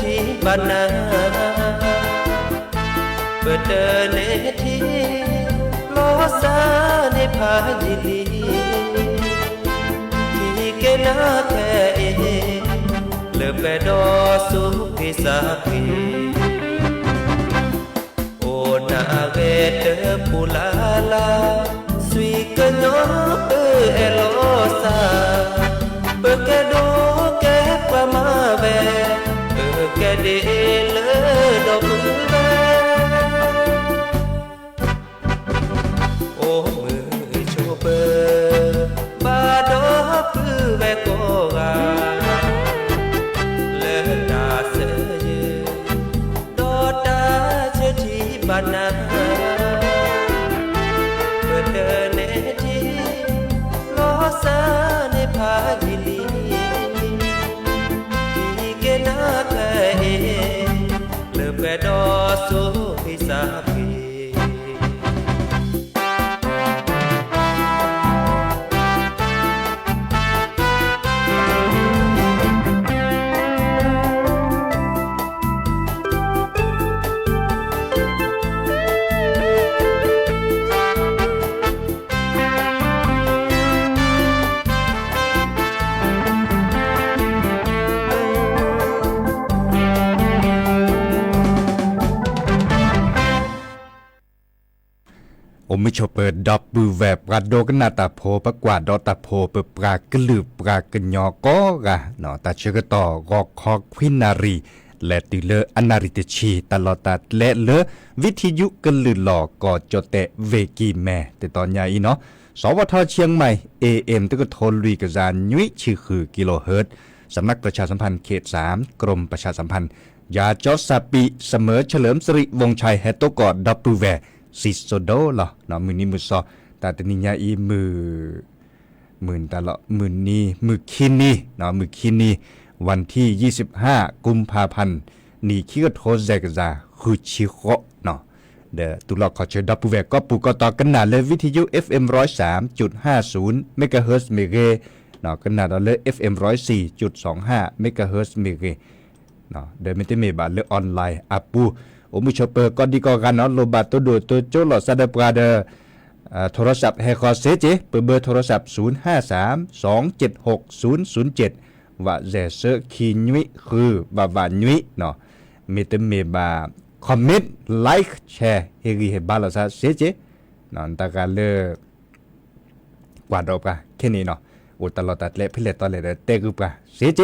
ชีบานาเปิดเดินเนทีโลซาในพายิลีที่เกนาแค่เลเปดอสุพิสาพีโอนาเวเตปูลาลาสวีกันโนเอโลซาเปิดแกโดแกปามาเวแกเดเลดอกมือแวโอ้มือโชเปบาดอปือแวโกกาเลดาเสยดอดาเชทีบานาเปิดเดินเนทีโลซาในพายิลีเปดอสุพิสาพีอมิชเปิดดอบบูแวบกาโดกนาตาโพปะกว่าดอตาโพเปปรากลืบปรากญอก็กะเนาะตาเชกต่อกอกคอควินารีและติเลอนาริตชีตลอดตัดและเลวิทยุกลือหลอกกอจเตเวกีแม่แต่ตอนใหญ่เนาะสวทเชียงใหม่ AM ตะกโทนลุยกระจานยุ้ยชื่อคือกิโลเฮิรตซ์สำนักประชาสัมพันธ์เขต3กรมประชาสัมพันธ์ยาจอสปีเสมอเฉลิมสิริวงชัยเฮโตกอดดับบูแวซิโซโดล่ะเนาะมือนี้มือซอตาตนิญาอีมือตาละมือนี้มือคินนี่เนาะมือคินนี่วันที่25กุมภาพันธ์นี่คิกโทเซกซาคือชิโกเนาะเดตุลอขอเชิญดับผู้แวกก็ปูกต่อกันหนาเลยวิทยุ FM 103.50 เมกะเฮิรตซ์เมเกเนาะกันหนาเลย FM 104.25 เมกะเฮิรตซ์เมเกเนาะเดมิเตเมบาเลออนไลน์อาปูโอมิชเปอร์ก็ดีก็กันเนาะโลบาตัวดูตัวโจลอซาเดปราเดโทรศัพท์เฮคอเซเจเบอร์โทรศัพท์0532760007ว่าเจเซอร์คีนุยคือบาบานุยเนาะมีแต่เมบาคอมเมนต์ไลค์แชร์เฮรีเฮบาลาซาเซเจเนาะตากาเลกว่าดอกะแค่นี้เนาะอุตลอดตัดเละพิเลตตอเลเตกุปะเซเจ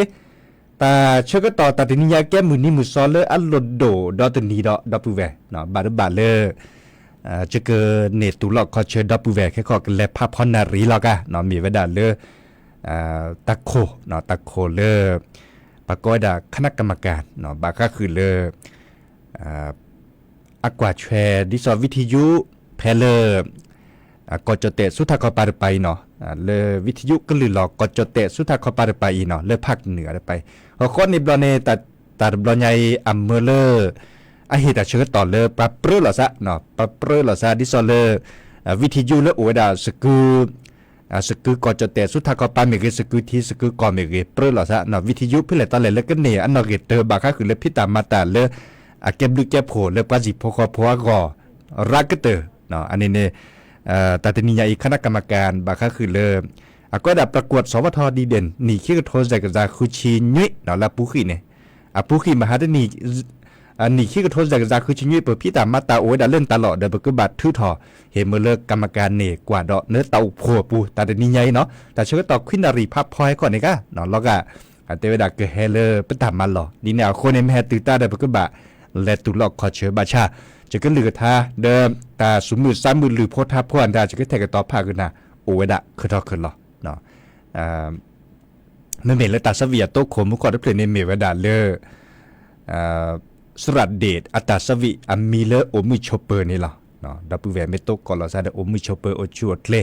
ตาเชื่อก็ต่อตัดนิยาแก้มือนี้มือซอเลออัลโลโดดอตนีดอดับปูแวเนาะบาร์บาเลจะเกิดเนตุลอกเขาเชื่อดับปูแวแค่ขอกันแลภาพพนารีลอกะเนาะมีเวดาเลตะโคเนาะตะโคเลปะก้อยดาคณะกรรมการเนาะบาก็คือเลอากวาแชร์ดิสอวิทยุเพลกจเตสุทธากปาไปเนาะเลวิทยุก็ลือหลอกกจเตสุทธากปาไปเนาะเลภาคเหนือไปคนในบลเนตัดบลใหญ่อัมเมเลอหิตาเชิดต่อเลปรับเปรอหล่อซะเนาะปรับเปรอหล่อซะดิสอเลวิทยุเลโอดาสกือกจเตสุทธากปาเมเกสกือที่สกือกอเมเกเปรอหล่อซะเนาะวิทยุเพื่อเลยตอนเลยก็เนอันนอเกเตอบาค่าคือเลพิตามาตาเลเก็บลึกแก้โผเลปาจิพอพอกอรักเตอเนาะอันนี้เนี่ยตัดนิยายคณะกรรมการบาค่าคือเลก็ดับประกวดสวทดีเด่นนี่คิกโทเซกซาคุชินุยเนาะละปุขิเนี่ยปุขิมหาดนี่นี่คิกโทเซกซาคุชินุยเปิดพี่ตามมาตาโอ้ยดาเล่นตลอดเดบก็บัดทื่อถอเฮเมเลกรรมการเนกว่าดอกเนื้อเต่าผัวปูตัดนิยายเนาะแต่เชื่อต่อควินารีภาพพอยก่อนนี่ก็เนาะแล้วก็เตวดาเกเฮเลเป็นตามมาหรอนี่แนวคนในแม่ตื่นตาเดบก็บะและตุลอกขอเชื่อบาชาจะก็เหลือท่าเดิมตาสมือซ้ำมือหรือโพธาพวนดาจะก็แทกต่อภาคกันนะโอ้ยดะคือทอคือหรอเนาะไม่เหม็นเลยตาสวีโตโคมุกอดเพลในเมวดาเลสระเดชอัตาสวีอามีเลโอมิชเปอร์นี่หรอเนาะดับเบิลแวร์เมโตกอลซาเดโอมิชเปอร์โอชัวเคล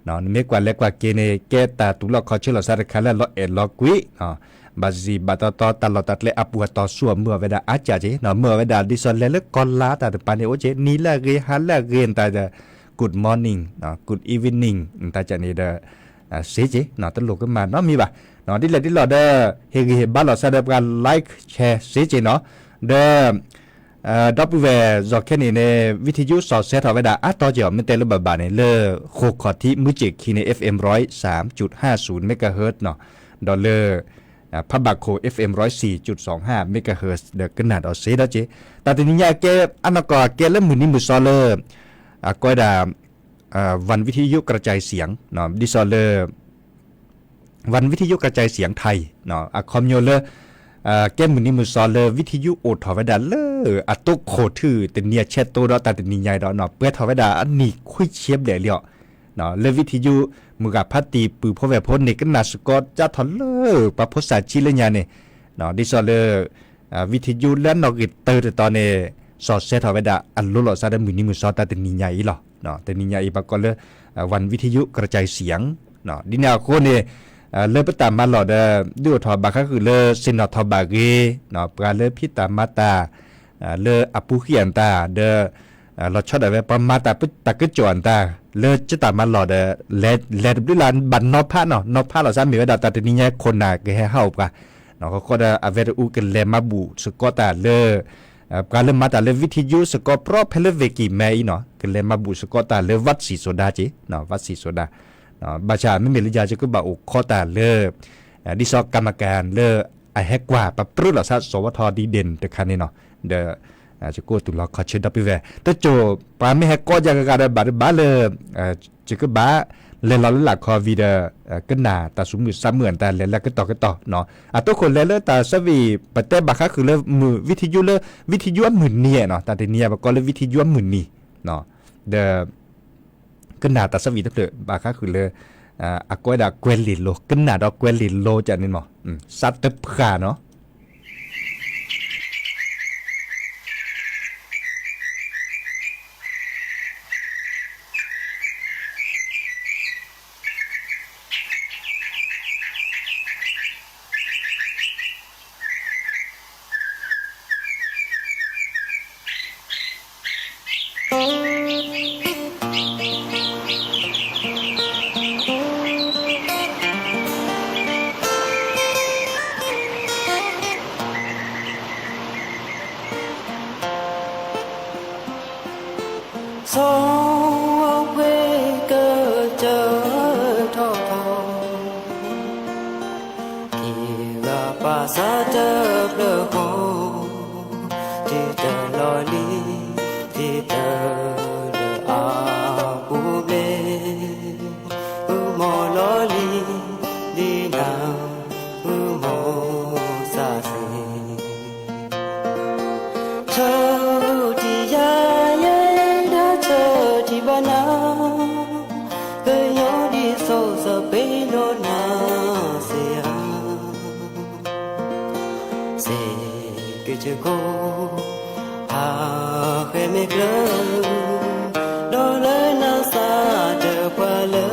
เนาะเมกว่าเล็กกว่าเกเนแกตาตุลอกขอเชื่อลซาเดคาเลลอเอลอกุยเนาะบาซีบาตอตลอดตัดเลอปัวตอสัวเมื่อเวลาอาจารย์เจเนาะเมื่อเวลาดิสอนเลกอลลาตาปานเนโอเจนี่ละเกฮันละเกนตาจะ good morning เนาะ good evening ตาจะนี่เดเสเจเนาะตลกขึ้นมาเนาะมีบ่ะ นาะดิแลดิลอเด้อเฮกเฮบ้านเราซะได้การไลค์แชร์เสียจเนาะเด้อดับเบิลจอกแค่นี้ในวิทยุสอดแซทเอาไว้ได้ต่อเจาะมันเตลบบาเนี่ยเลอโคขอที่มือเจกคีใน FM 103.50เมกะเฮิรตซ์เนาะดอลเลอร์พับบักโค FM 104.25เมกะเฮิรตซ์เด้อขนาดเอาเสียแล้วเจแต่ทีนี้ยาแกอันนั้นก็แกเริ่มมือนี้มือซอเลอร์ก็ได้วันวิทยุกระจายเสียงเนาะดิซอเลอร์วันวิทยุกระจายเสียงไทยเนาะคอมโยเลอร์แกมือนี้มือซอเลอร์วิทยุโอทอไว้ได้เลอตุกโคถือแต่เนี่ยเชตโตดอแต่นี่ใหญ่ดอเนาะเปื้อทอไว้ได้อันนี้คุยเชียบเหลี่ยเนาะเลวิทยุมือกับพัตตีปือพ่อแม่พ่นนี่ก็น่าสกอตจะทอนเลอปะภาษาจีนเลยเนี่ยเนาะดิซอเลอร์วิทยุและนอกอีเตอร์ตอนนี้สอดเซทเอาไว้ได้อันรู้หรอซะได้มือนี้มือซอแต่นี่ใหญ่หรอเนาะแต่นี่ใหญ่ปะก็เลยวันวิทยุกระจายเสียงเนาะดิเนี่ยคนนี่เลอปตามมาหลอดดูทอบาก็คือเลอซินอทอบาเกเนาะปลาเลอพิตามาตาเลออปุเขียนตาเดอเราชอบแบบประมาตาปุ๊ตะกึจวนตาเลอจะตามมาหลอดแลดิลานบันนอพะเนาะนอพะเราซ้ำมีไว้ดาตาตัวนี้เนี่ยคนน่ะก็ให้เฮาปะเนาะก็ได้อเวรูกันเลมาบูสกอตาเลอการเลมาตาเลวิทยุสกอปรอเพลเวกิแมอีเนาะกันเลมาบูสกอตาเลวัดสีโซดาจิเนาะวัดสีโซดาเนาะบาชาไม่มีลิยาจะก็บ่าวคอตาเลดิซอกกรรมการเลไอแฮกว่าปะปรุละซะสวทดีเด่นแต่คันนี้เนาะเดจะกูตุลขอเชิญดับไปแวแต่โจปาไม่แฮกก็จะการบาดบาเลยจะก็บาเลนเราหลักคอวีเดก็หนาแต่สมมือซ้ำเหมือนแต่เลนแล้วก็ต่อเนาะตัวคนเลแต่สวีปะเต้บาค่ะคือเลมือวิทยุหมื่นเนี่ยเนาะแต่เนี่ยก็เลวิทยุหมื่นนี่เนาะเดก็หนาแต่สวีตั้งแต่บาค่ะคือเลก็ได้เกวลิโลก็หนาดอกเกวลิโลจะนี่มั้งซัดเตปขาเนาะสองเวกเจอทอที่ละภาษาเจอเปลือกที่เจอลอยลีที่เจอเดอาบูเบอุโมลอยลีดีนาอุโมซาเซเธอที่ยาที่บ้านนาเคยยอดีโซซาเปโลนาเสียเสกจะโกหาเคยไม่เคยโดนเลยนาซาเจอปะเลย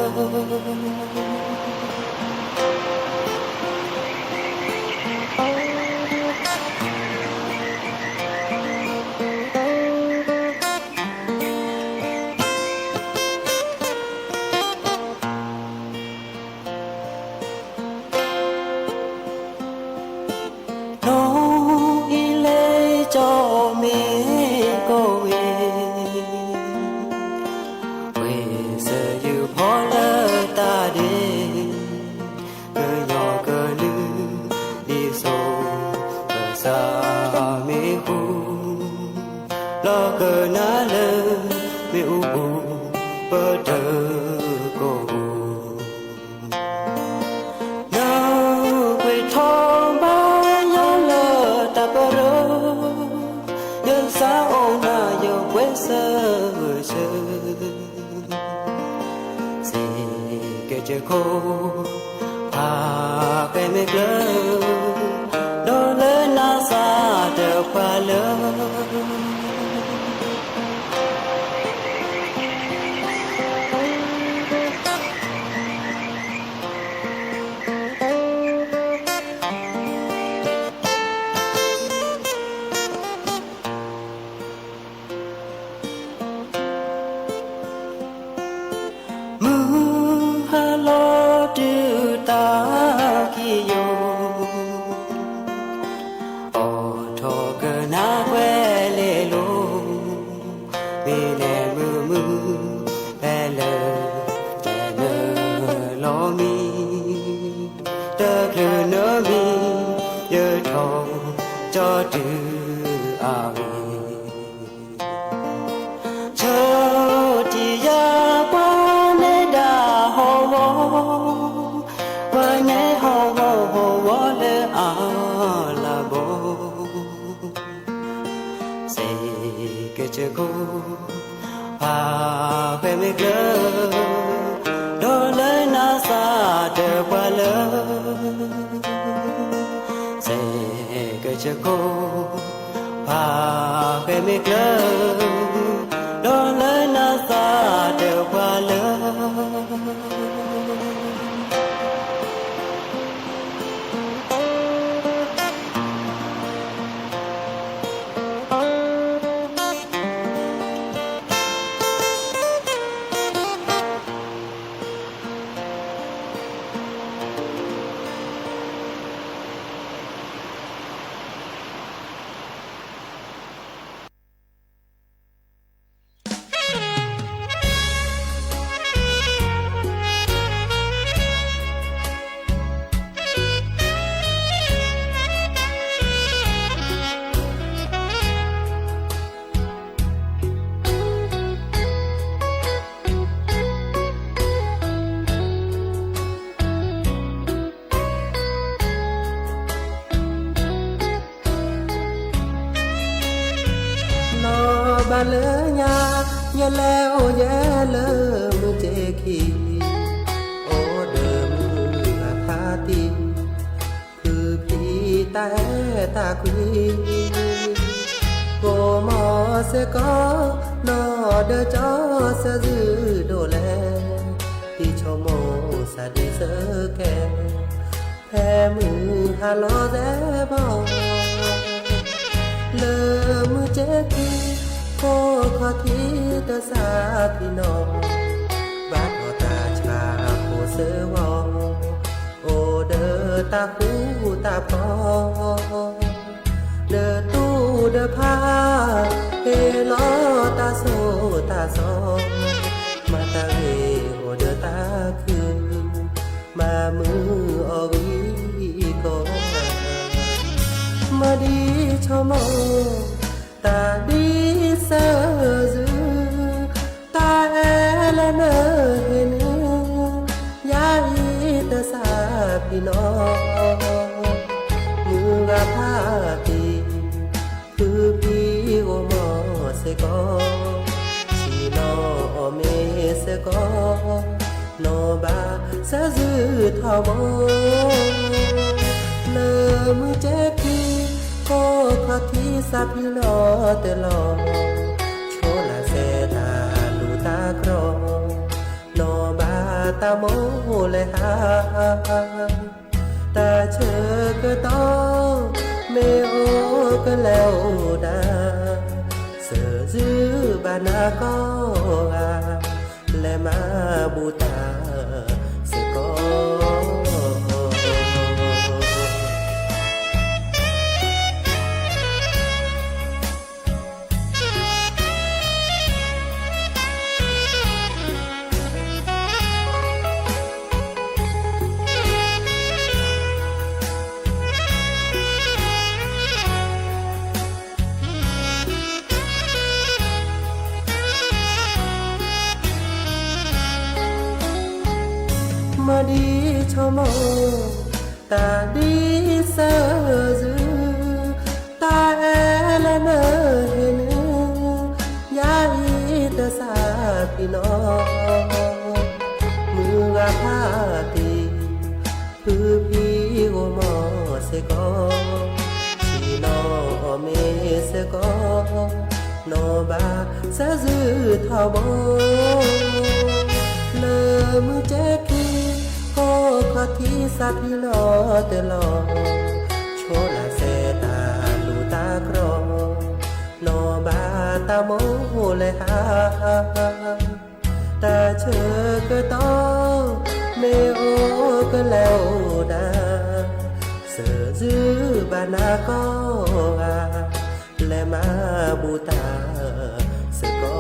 จะโคหาใครไม่เคยโดนเลยนาซาเดือดกว่าเลยมือฮัลโหลดูตาขี้ နာခွဲလေလို့မင်းနဲ့မူမူဘယ်လိုလောမီတကလူနိုမီရထောကြောတူအာဝီချိုတီယာပါနေတာဟောဝဝနေဟောဝဝလေအာလာဘောစေကချကိုအာဖဲမေကဒေါ်လဲနာစာတဲ့ဘလစေကချကိုအာဖဲမေကဒေါ်လဲနာစာတဲ့ဘလบาเลญาเยเลโอเยเลมุเจคีโอเดมือพาตีคือพี่แต่ตาคุยโกมอเสก็นอเดจอเสจือโดแลที่ชโมสะดีเสแกแพ้มือฮาโลแซบอเลมือเจคีโคขอที่ตาสาพี่น้องบ้านตาชาโคเสวอโอเดอตาหูตาพอเดอตู้เดอพาเฮลอตาโซตาซอมาตาเฮโอเดอตาคือมามืออวีก็มาดีชมตาดีเสจือตาเอลเนเฮนยาอีตาสาพี่น้องมือกะพาตีคือพี่โอมอเสกอชีนอเมเสกอนอบาเสจือทอมเลมือเจกีโคขอที่สับพิโลเตลอโชลาเซตาลูตากรอนอบาตาโมเลหาตาเชอกะตอเมโอกะแล้วดาเสอจื้อบานากออาและมาบูตาเสกอมาดีชมตาดีเสจือตาเอลเนเฮนยาอีตาสาพี่น้องมือกะพาตีคือพี่โอมอเสกอชีนอเมเสกอนอบาเสจือทอบเลมือเจคีโคขอที่สับพิโลเตลอโชลาเซตาลูตากรอนอบาตาโมเลหาตาเชอกะตอเมโอกะแล้วดาเสอจื้อบานากออา และมาบูตาสกอ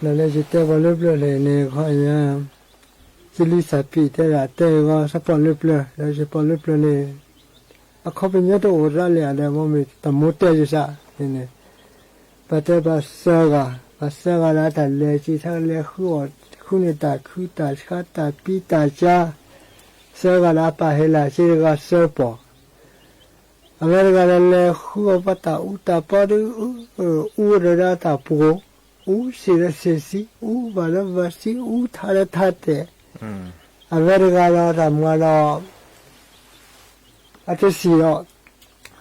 là chỉ tới vào lớp lửa này khỏi nhà chỉ lý giải bị thế là tới vào sắp vào lớp lửa là chỉ vào lớp lửa này à không phải nhớ đâu ra liền là mà mình tầm một tới sao này bắt đầu bắt sơ là ta lấy chỉ thằng lấy khu này ta khu ta khát ta pi ta cha sơ là ba hay là chỉ là sơ bỏ America là khu bắt ta ta bắt được ra ta bố sirasesi valavasi tharathate America ramgala atesio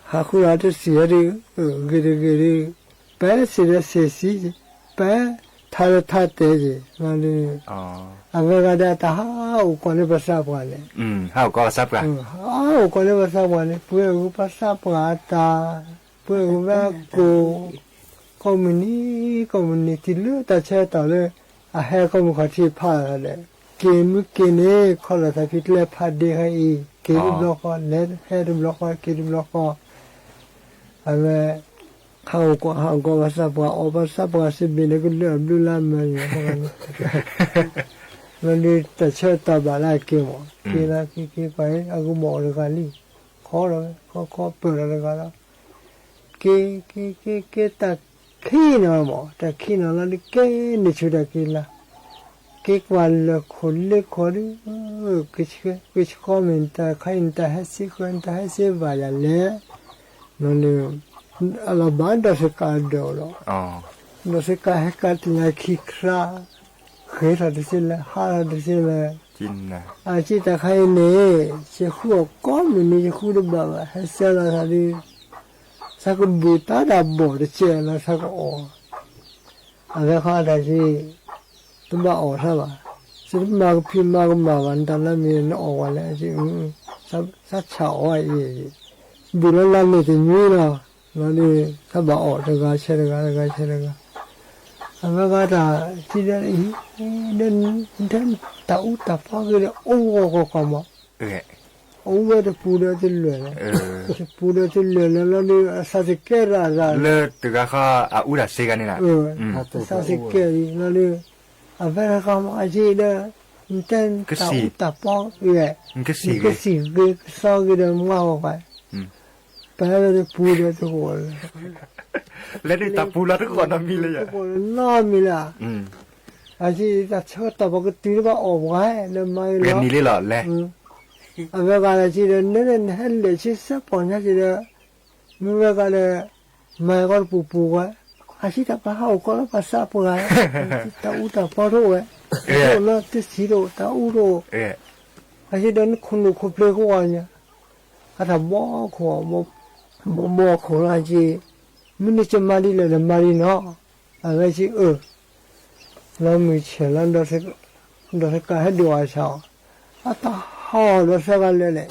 hakura atesiri giri pe sirasesi pe tharathate ji mali America ta ha ukone basa pale ha ko sap ka ha ukone basa pale pue basa pata pue ba ko community lu ta che ta le a he ko mu khati pha le ke mu ke ne khola ta fit le pha de hai ke ru block le he ru block ke ru block ave khao ko wasa pa o wasa pa se bi le ku le blu la me me le ta che ta ba la ke mo ke la ke pa a ku mo le ka li kho lo kho pe le ka la ke ta khi nào mà ta khi nào là cái này chưa được cái là cái quan là khối cái comment ta khai ta hết sức quan ta hết sức vài lần nó là bán đó sẽ cả đồ đó nó sẽ cả hết cả tiếng khi ra thì sẽ là ha thì sẽ là chín nè chỉ ta khai này sẽ khu có mình sẽ khu được bảo hết sức là đi sao cũng bị ta đã bỏ được chuyện là sao cũng ở cái khoa đó thì tôi bảo sao mà chứ mà phim mà vẫn đang làm mình nó ở lại chứ sao chảo vậy bị nó làm gì thì như nào nó đi sao bảo ở được cái xe được ở cái đó chỉ là nên tạo phá cái đó có mà Ove de pura de luna. Pura de luna la ni sa se kera la. Le tu ga kha u da se ga ni la. Sa se keri la ni a vera ka ma ji de ten ta po ye. Ke si ge sa ge de ma ho ba. Pa de pura de ko. Le ni ta pura de ko na mi le ya. Ko na mi la. A ji ta chho ta ba ke ti ba o ba le mai lo. Ke ni le la le. America là chỉ là nên hết lệ chỉ sắp bỏ nhá chỉ là America là mai con bù quá, chỉ ta bảo hậu có là sắp bỏ cái, ta u ta bỏ thôi, nó chỉ xí đồ ta u đồ, chỉ đến khung đồ khung plei của anh nhá, ta bỏ khổ là chỉ mình chỉ mari là mari nó, cái chỉ là mình chỉ là đó sẽ cả hết điều sao, ta họ nó sẽ vào lên này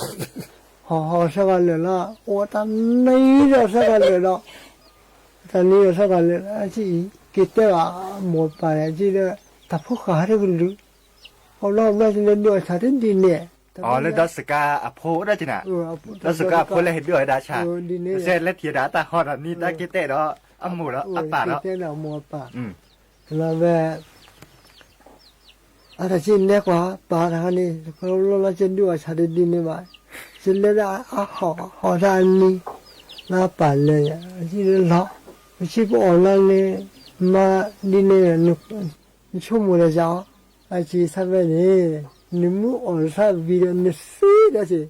họ sẽ vào lên là ô ta này nó sẽ vào lên đó ta này nó sẽ vào lên chỉ cái là một bài chỉ là tập hợp cả được rồi họ làm ra lên đuổi thà đến đi nè le đó sẽ cả phô đó chứ nè đó sẽ cả phô le hết đuổi đã chả sẽ le thiệt đã ta họ là ni ta cái tệ đó âm mù đó âm bà đó cái là một bà là về ta chỉ nét quá bà thằng này kalau là trên đuôi sao đi này mà chỉ là họ ra đi là bà này chỉ là chỉ có là này mà đi này nó chung một là sao chỉ sao vậy này nếu muốn ở sao vì nó xí đó chứ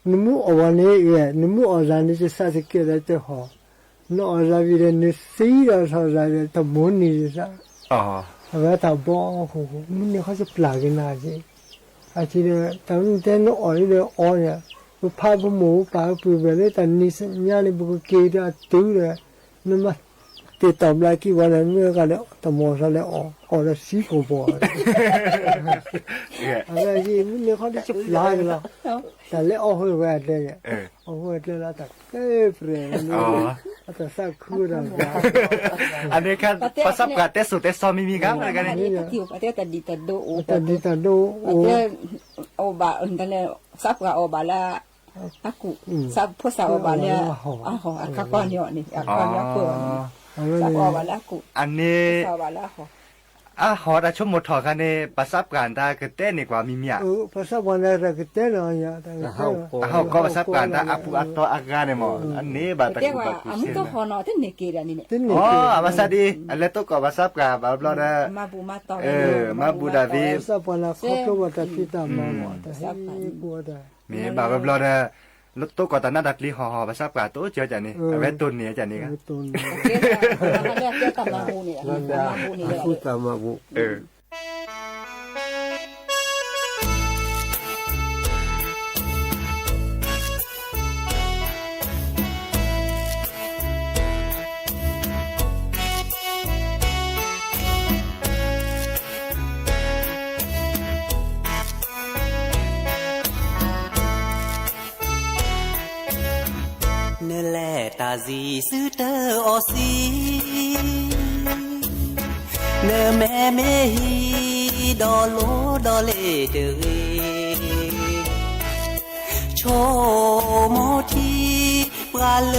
nếu muốn ở này nếu muốn ở ra này chỉ sao thì kia là cho họ nó ở ra vì nó xí đó sao ra tao muốn đi sao và tao bỏ mình không có plug cái nào chứ, chỉ là tao tên nó ở đây ở nhà, tôi phá bố mũ phá bự về đấy tao ní nhà này bố kia ra tứ rồi, nó mà ติดต่อมลายกี่วันนั้นเมื่อกันแล้วตะมอซะแล้วออกแล้วสีกูบ่อะไรที่มันเนี่ยเขาได้จับลายกันแล้วแต่แล้วออกให้แวดเลยเนี่ยออกแวดเลยแล้วแต่เอ้เปรย์นี่แต่สักคืนนะ อันนี้ครับประสบการณ์เตสุเตซอมีครับอะไรกัน นี่ที่ประเทศตะดิตะโดโอ แต่ดีแต่ดู ประเทศโอบาอันนั้นซับกับโอบาละอากุซับพวกสาวโอบาเนี่ยอ๋ออาคาก้อนเนี่ยนี่อาก้อนเนี่ยเปิดซับโอบาละกุ อันนี้ สาวโอบาละหอ ฮอดชมหมดถอกันในประสบการณ์ตาคือเต้นนี่กว่ามีเมีย ภาษาวันอะไรก็เต้นอะไรแต่เขา เขาก็ประสบการณ์ตาอัปอัตโตอาการเนี่ยหมออันนี้บาตะ แต่ กุ ว่า บาตุ อามุตหอนอที่นี่เกดนี่เนี่ย เต้นนี่ อ๋อภาษาดีอันเล็ตัวก็ประสบการณ์แบบเราได้ มาบูมาตอ มาบูดาวี ภาษาวันเขาก็ว่าแต่ที่ตามมาหมดแต่ให้บัวได้ มีแบบเราได้รถตู้ก็ตอนนั้นดักลีห่อประสบการณ์ตัวเจอจันนี่เวตุนนี่จันนี่ครับ ตุน เกดมาเรียกเกดตมาบูเนี่ยมาบูนี่เลย พูดตามมาบุ เนื้อแล่ตาสีซื้อเตอออซีเนื้อแม่เมฮีดอโลดอเลเดเรโชโมทีปราเล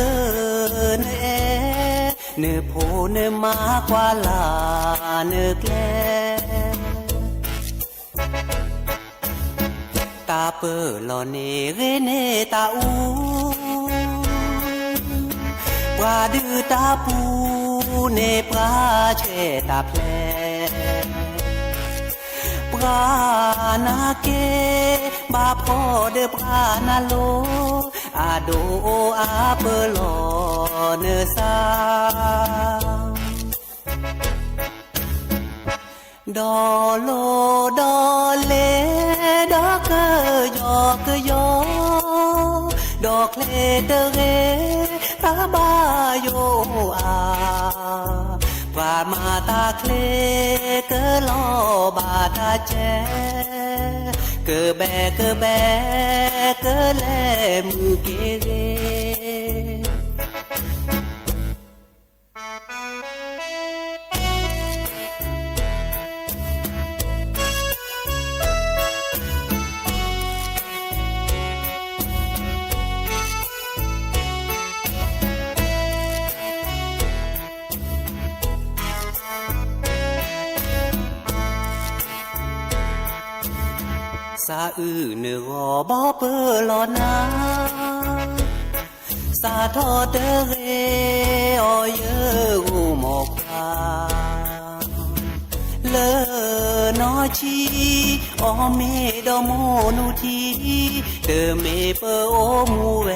เนเนื้อโพเนื้อมากว่าลาเนื้อแกลตาเปอลอเนเรเนตาอูปราดือตาปูเนปราเชตาแพลปรานาเกบาพอเดปรานาโลอาโดอาเปลอเนซาดอโลดอเลดอกเกยอกยอดอกเลเดเรตาบาโยอาปรามาตาเคลเกลอบาตาแจเกแบเกแบเกแลมือเกเรซาอือเนื้อบอเปลอนาซาทอเตเรอเยอูหมอกวาเลนอชีอเมดอโมนุทีเดเมเปโอมูเว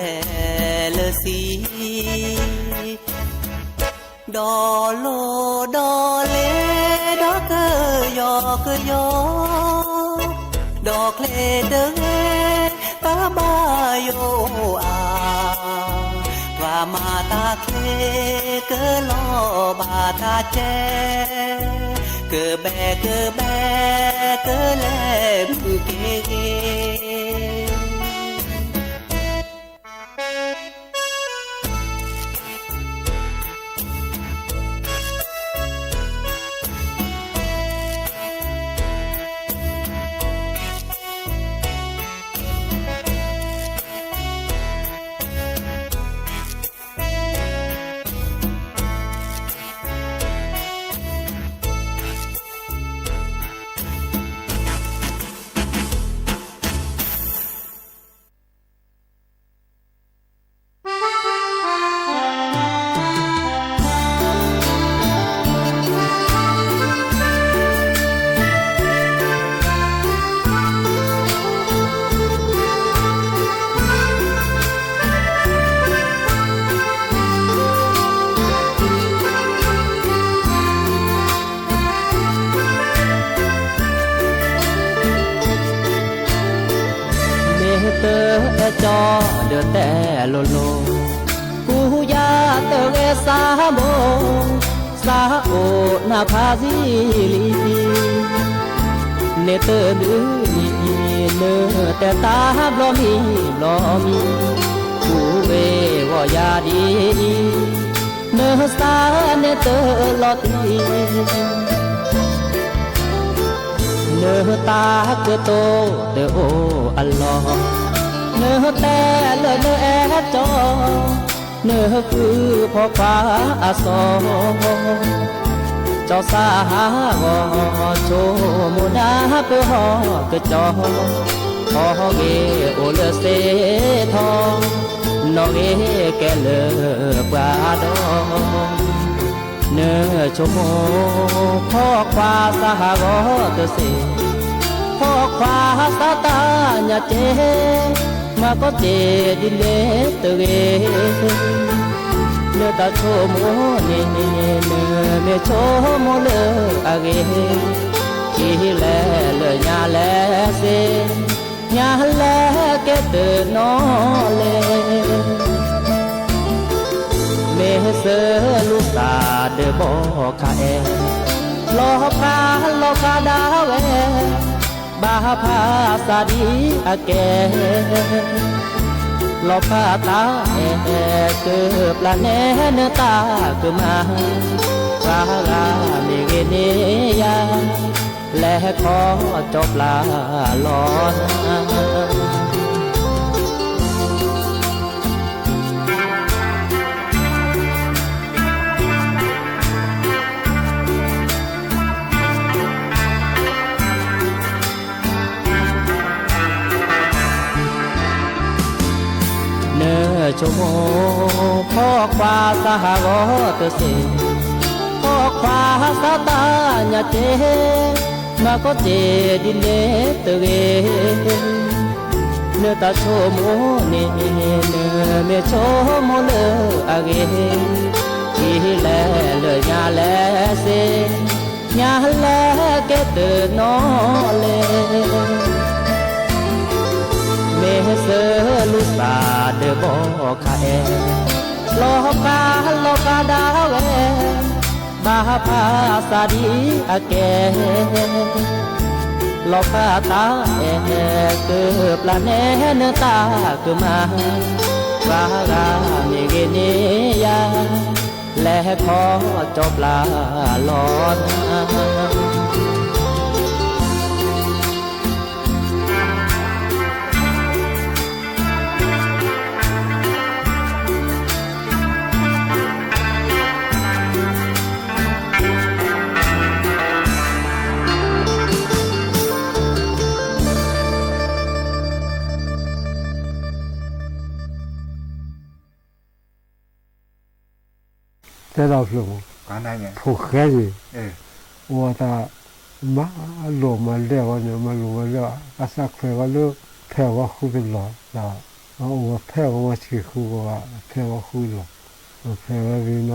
ลซีดอโลดอเลดอกเกยอกยอดอกเลเดเรตาบาโยอาว่ามาตาเคลเกลอบาตาแจเกแบเกแบเกแลมือเกเกเตอจอเดือแต่โลโลกูยาเตอเอสาโม สาโอนาพาซีลีเนเตอร์ลือเนแต่ตาบลอมีผู้เววอยาดีเนสาเนเตอร์ลอตีเนตาเกโตเตโออัลลอเนแต่เลเนแอจอเนคือพ่อฟ้าอาซอเจ้าสาวโชมุนาเปหอกจอพอเกโอเลเสทองน้องแกเลปลาดองเนชโมพ่อควาสหกเตเสพ่อควาสตาญาเจมาก็เจดิเลเตเกเนตาโชโมเนเมโชโมเลอาเกกีเลญาเลเสญาเลเกเตนอเลเมเสลูตาเดบอคาเอโลคาดาเวบาพาสาดีอาเกโลพาตาเกบละเนเนตาเกมาพากาเมเกเนยาและขอจบลาลอนเนชโมพ่อควาสหกเตเสพ่อควาสตาญาเจมาก็เจดิเลเตเกเนตาโชโมเนเมโชโมเลอาเกกีเลญาเลเสญาเลเกเตนอเลเมเสลุสาเดบอคาเอโลกาดาเวบาพาสาดีอาเกโลกาตาเกือบละเนเนตาเกืมาวากาเมเกเนยาและขอจบลาลอน在老时候， ก็นั่นไง 土黑的， เออ 我的妈罗嘛了，我就嘛罗了，阿萨快我了，陪我哭的了，啊，然后我陪我去哭我，陪我哭了，我陪我为那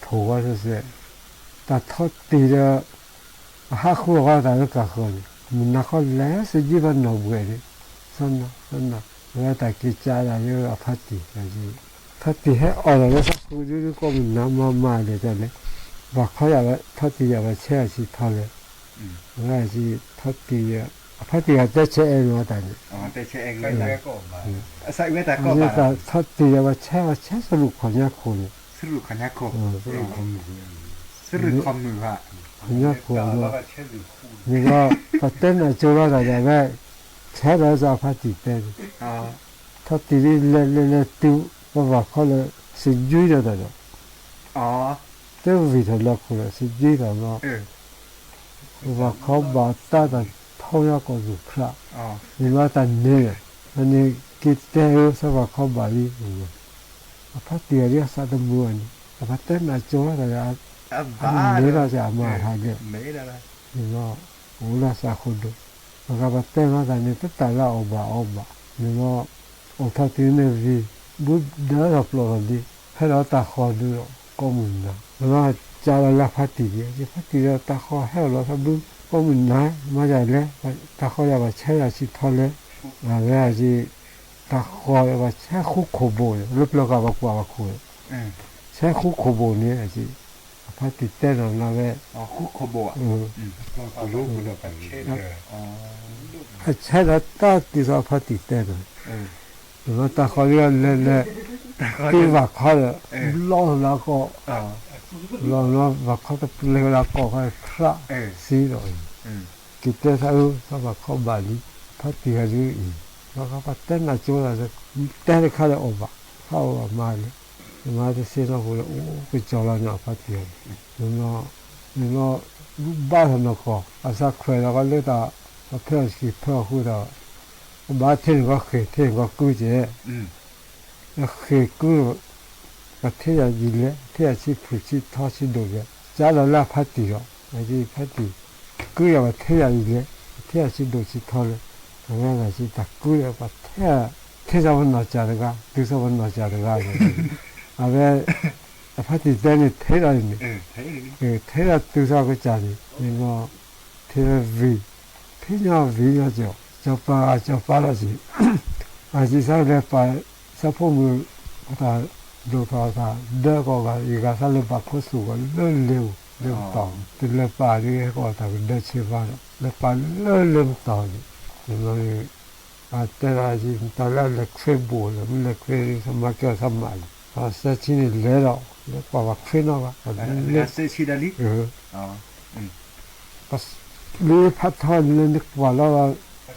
头我就是，但他对的，还哭我但是干活的，那好来是一般脑不的，真的，我大给家人有阿帕蒂，但是。他底下熬了那啥，估计就光那么的在嘞，把เขาอยาก他底下把车去掏嘞，我还是他底下，他底下在车เองมาแต่เนี่ย อ๋อแต่เชเองเลยก็มาใส่เวตาก็ นี่ มา แต่他底下把车สรุปคนยากคน สรุปขันยักษ์โคสรุปคอมมือฮะ คนยากคนนี่ก็พอเต้นอ่ะโจรอะไรแบบแช่แล้วจะพาติเต้น อ๋อ 他底里来丢，我把เขาเลยสิจุยแล้วแต่ อ๋อ เต้วิธีละคนสิจุยแล้วเนาะ เออ ว่าเขาบาดตาแต่เท่ายากกว่าสุพระ อ๋อ นี่ว่าแต่เนี่ยอันนี้กิจเดียวสว่าเขาบาลีพระเตียเรียกสัตว์มวยพระเต้นอาโจอะไรอันนี้เราจะมาหาเนี่ย ไม่ได้ละ นี่ว่าโอ้ละสักคนดูพระเต้นว่าแต่เนี่ยแต่ละออกมานี่ว่าโอ้ถ้าที่เนี่ยวิบุตรเดินรับรองดีให้เราตาคอดูก็มึนนะแล้วว่าจะละพระเตียพระเตียตาคอให้เราทำดูก็มึนนะมาจากเลยตาคออยากมาใช้อาชีพทอเลยอะไรที่ตาคอว่าใช้คุกขบวนรูปเราก็ว่ากว่าคุย เออ ใช้คุกขบวนนี้อาชีพพ พัดติดเต้นของเราเว้ย อ๋อคุโคโบะ ก็รู้กูเดียวกันเช่นเดียว อ๋อ ใช่แล้วตั้งที่เราพัดติดเต้นเลยหรือว่าตาเขาเรียกเล่นเลยที่ว่าเขาเลยล้อแล้วก็ อ๋อ ล้อแล้วว่าเขาจะเลี้ยงแล้วก็เขาคร่าสีหน่อยกิจเต้นเขาว่าเขาบาลีพัดติดกันอยู่แล้วเขาพัดเต้นมาจูแล้วเต้นเขาเลยออกเขามาเลยมาจะเสียแล้วเขาเลยโอ้ไปจอแล้วเนี่ยพัดติดนี่บ้านเราก็อาศัยคุยแล้วก็เลือกแต่เพื่อนสิเพื่อนคู่เราบ้านที่ก็เคยที่ก็กู้เจแล้วเคยกู้ก็ที่จะยินเลยที่จะชิผูชิทอชิดูเลยจ้าเราละพัดติอ่ะไอ้ที่พัดติกู้อย่างที่จะยินเลยที่จะชิดูชิทอเลยงั้นไอ้ที่ตะกู้อย่างที่จะวันนอจาร์ก็ที่จะวันนอจาร์ก็เอาไปพัดติเต้นที่เราเนี่ยเทระตัวสาวก็จานี่นี่ก็เทระวีพี่น้องวีก็จะปาละสิอาจิสาเลปาสัพพมือตาดูตาเด็กก็อีกาสาเลปาโคสุก็เร็วต่อติเลปานี่ก็ตาเด็กเชื่อว่าเลปาเร็วต่อนี่มันแต่ละจิตาละเล็กเฟบูเลยมันเล็กเฟสมัยก็สมัยเสียชีวิตแล้วแล้วก็ว่าขึ้นเอาว่าเลสเชิดาลิอ๋อก็รู้พัฒนาเรื่องนี้ว่าแล้วว่า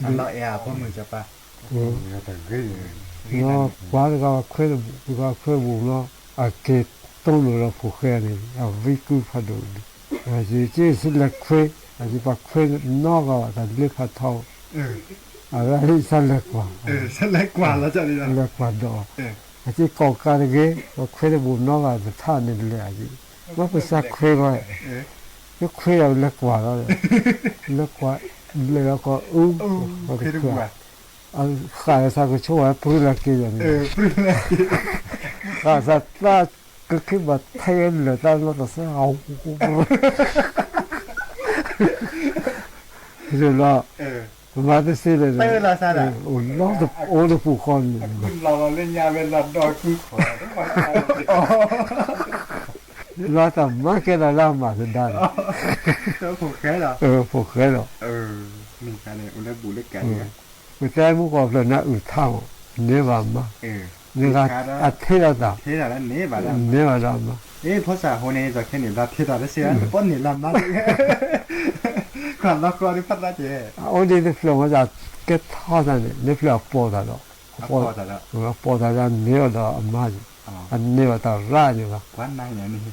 อันละเอียดพวกมึงจะปะแต่ก็เนาะว่าก็ขึ้นบุเนาะเกตต้องรู้ผู้แค่นี้วิกุพัดดูจีสิเล็กขึ้นจีปักขึ้นนอกก็แต่เล็กพัฒนาอะไรสั่นเล็กกว่าสั่นเล็กกว่าแล้วจะนี่นะเล็กกว่าดอกที่ก่อการเกย์ว่าเคยบุญน้องอ่ะท่านนี่เลยจีว่าภาษาเคยก็เคยเอาเล็กกว่าแล้วเล็กกว่าเลยแล้วก็เคยดูว่าขายสักชั่วพูดละกี่อย่างนี้พูดละขายสักก็คิดว่าไทยเลยแต่เราต้องเอาเรื่องละมาได้สิเลยเตอร์ลาซาด้าโอ้ล้อตัวโอ้ตัวผู้คนเราเล่นยาเป็นลัดดอยคือขอเราแต่มาแค่ละล่ามาจะได้ผูกแค่หรอผูกแค่หรอมีการเนี่ยอุณหภูมิเล็กกันเนี่ยไม่ใช่มุกออกเลยนะเท่าเนี่ยว่ามาเนี่ยก็เทระดาแล้วเนี่ยว่าแล้วเนี่ยว่าแล้วมาภาษาโฮเนจะแค่เนี่ยเราเทระได้เสียป้อนเนี่ยลำมาความรักก็ได้พัฒนาเจ้โอ้ดีเนี่ยเราว่าจะเก็ตท่านั่นเนี่ยเราปวดแล้วปวดแล้วเนี่ยเราอามาอันเนี่ยว่าตาร้ายเนี่ยว่าวันไหนเนี่ยนี่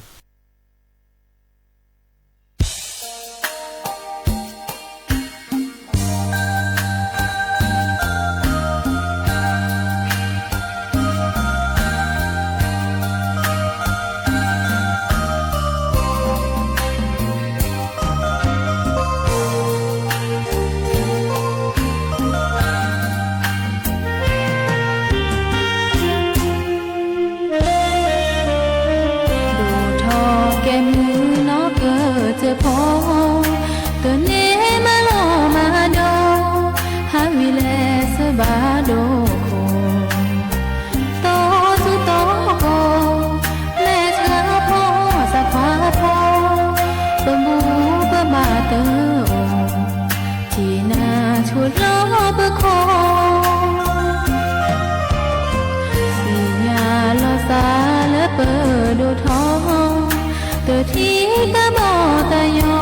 ที่กะบ่ตะยอ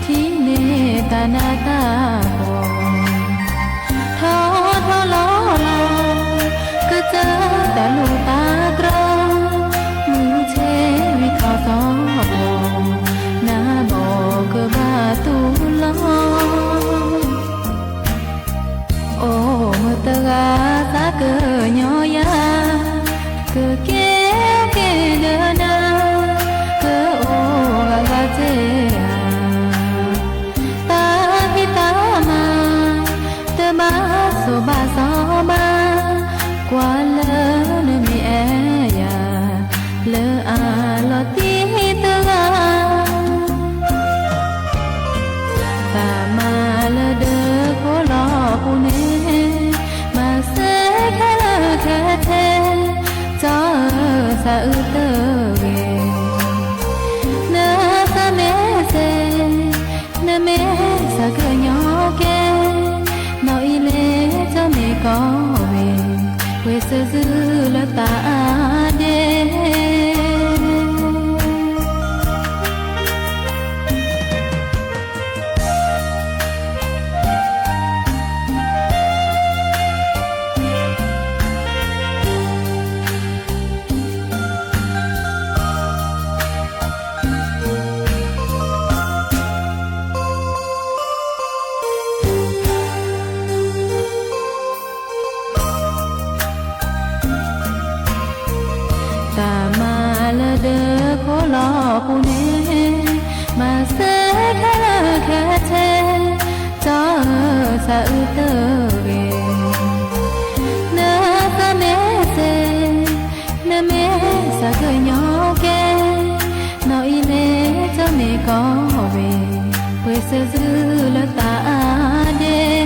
ที่เนตานาตาโอทอล้อก็เจอแต่ลูกตากรองมือเชวิเขาสองหน้าบ่ก็บาตูลอโอ้มือตะกาสาเกยอยาเกเกเกเดนาตาพิตามาเตมาโซบาซอบากว่าเลนมีแอยาเลอาลอตีตกาตามาเลเดโคลอปูเนมาเสแค่เลแค่เทจอสะอึเตเวเน giữ là ta đê ta mà lơ đơ khó lo phụ nê mà sẽ khá thế cho sa ư tơ về nơ sa mê se nơ mê sa cười nhỏ kê nói lê cho mẹ có về quê sẽ giữ là ta đê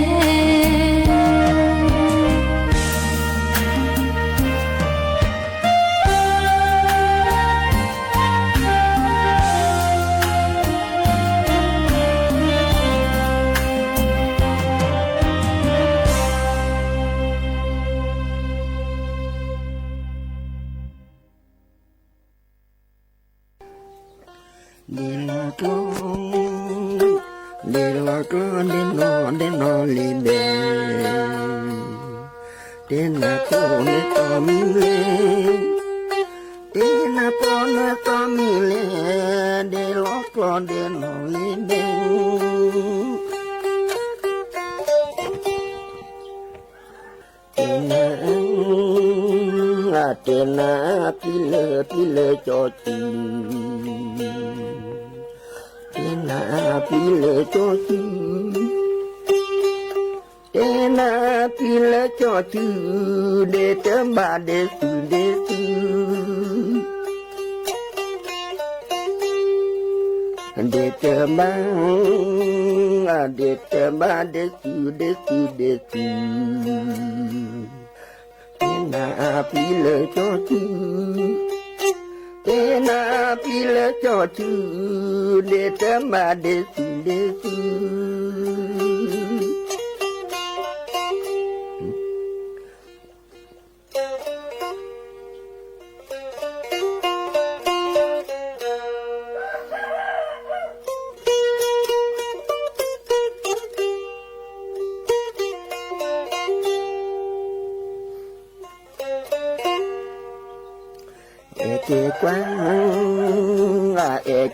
đi lo con đi nó li bè đi na po ne to mi le đi na po ne to mi le đi lo con đi nó li bè trên pi lơ cho chi trên pi lơ cho chi trên pi lơ cho chi để chấm ba để sư để chấm ba để sư na pi lơ cho chữ te na pi lơ cho chữ để chấm ba để sư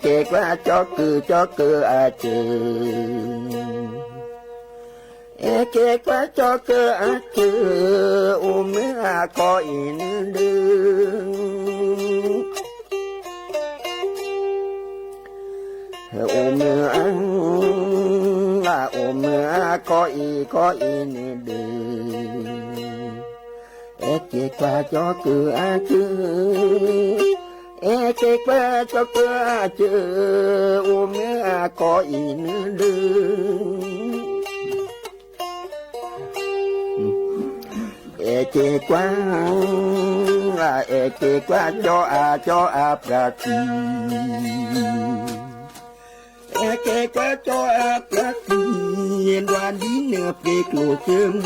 kê quá cho cừ chê kê quá cho cừ chê ôm có in đường ôm có in đường kê quá cho cừ chê kê quá cho cừ chê ôm có in đường kê quá cho prati kê quá cho prati đoàn đi nửa bê lộ chơm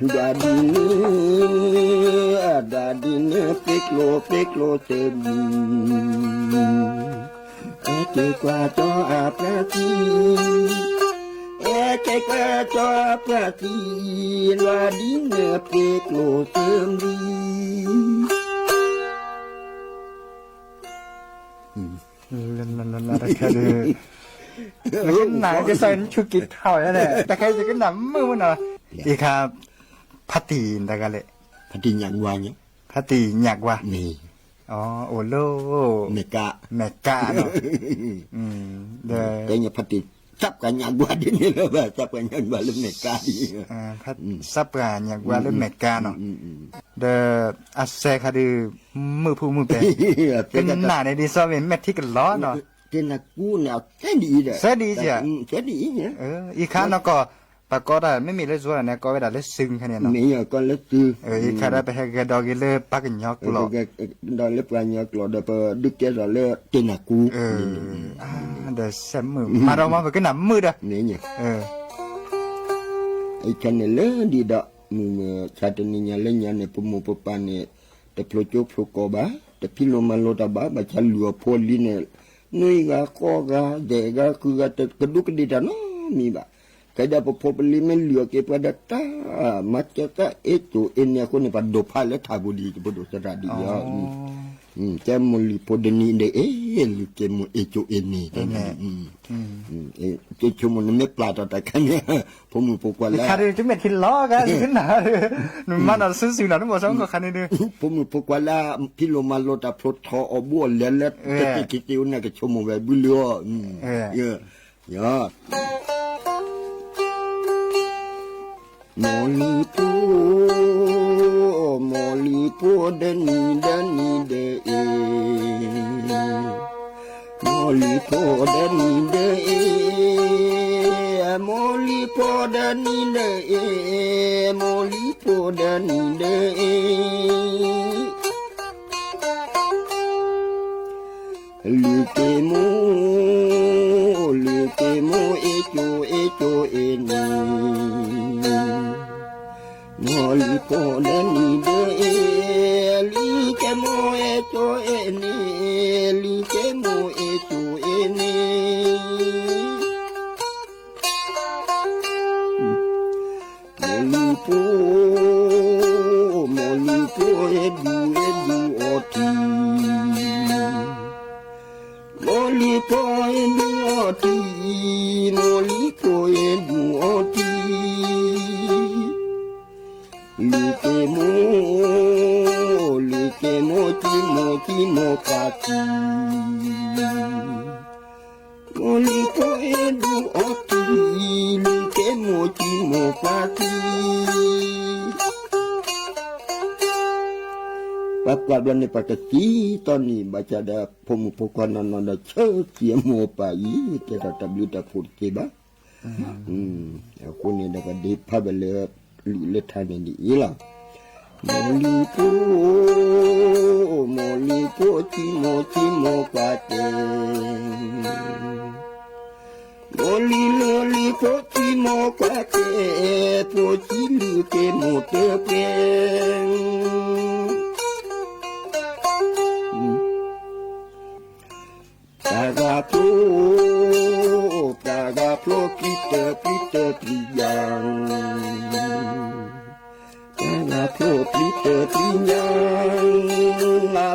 đã đi nửa bê lộ chơm kê qua cho prati kê qua cho prati loa đi nửa bê lộ chơm đi cái này cái sen chu kít hỏi nàyแต่ใครจะcái nắmมือมันน่ะอีครับพัตตีนตะกะเลยพัตตีหยังว่าเนี่ย พัตตีหยักว่า นี่ อ๋อโอโลเมกะเนาะเด้อ แต่เนี่ยพัตตีซับกันหยังว่าดิเนี่ยว่าซับกันหยังว่าเมกะดิพัดซับกันหยักว่าเรื่องเมกาเนาะเด้ออัสเซคาดือมือผู้มือเปเป็นหน้าในดีซอเป็นแมทที่กันล้อเนาะtrên là cú nào thế đi rồi thế đi chứ thế đi nhé อีกครั้งเนาะก็ ปากก็ได้ไม่มีเลยส่วนเนี่ยก็เวลาเลยซึ้งแค่นี้เนาะ มีก็เล็กคือ ใครได้ไปให้กระดอกกิเลยปักกันยอกหรอก ดอยเล็บปลายเนาะกลอดไปดึกแกดอยเล็บเจนักกู เดี๋ยวแซมมือมาเรามาไปกันหนำมือเด้อ เนี่ยไอ้ฉันเนี่ยเลยดีดะมึงชาตินี้เนี่ยเล่นเนี่ยปุ๊มปุ๊บปานเนี่ยแต่พลโจพลโกบ้าแต่พี่ลมาโลตาบ้าบัจลัวพอลีเนี่ยนุ้ยกะก็กะเด็กกะคือกะแต่กระดูกดีดะเนาะมีบ้าkada populi melio kepada ta macam ta itu ini aku ni pada pala tabudi bodoh seradi ya cemu lipodeni de lu cemu itu ini cuma ni plata ta kan ya pomu pokuala คันนี้จะไม่ทิ้งล้อกันขึ้นหนาหนุ่มมันอ่ะซื้อหนาทั้งหมดสองก็คันนี้ด้วย pomu pokuala pilo malota protho obo lelet kekikiu na ke cuma we bulio ya Molipo dani de Molipo dani de Molipo dani de Molipo dani de Lukemo echo eni Molipo dani de Likemo echo eni Likemo echo eni Molipo edu oti Molipo edu oti Molipo edu oti Likemo timo kaki Molipo edu oti Likemo timo kaki Papa belum dapat Tony baca ada pemupukan nanda cek mau pai kita tak beli tak putih bah. Aku ni dapat di pabel lihat ni ilah. Molipo timo pate. Molipo timo pate. Pocilu temo tepeng. Tagaplo kita triyang Tagaplo kita triyang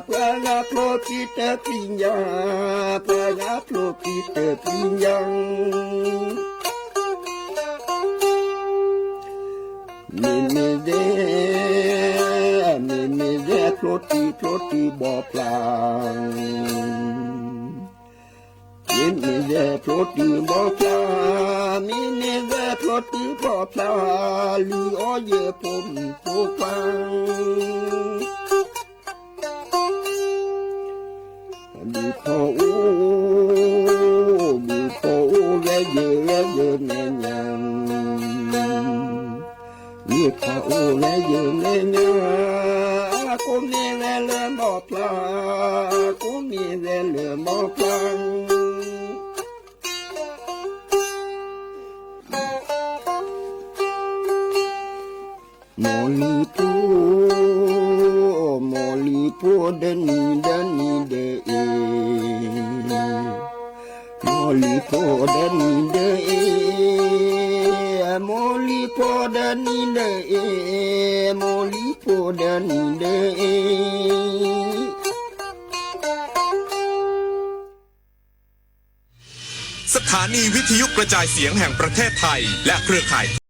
Tagaplo kita triyang Tagaplo kita triyang Mimide ploti boplang Mine ploti bopla, lu oye pom popang. Biko leye nenyang. Biko leye nenyang. Aku ni lele bopla, aku ni lele boplang. Molipo dani de Molipo dani de Molipo dani de Molipo dani de สถานีวิทยุกระจายเสียงแห่งประเทศไทยและเครือข่าย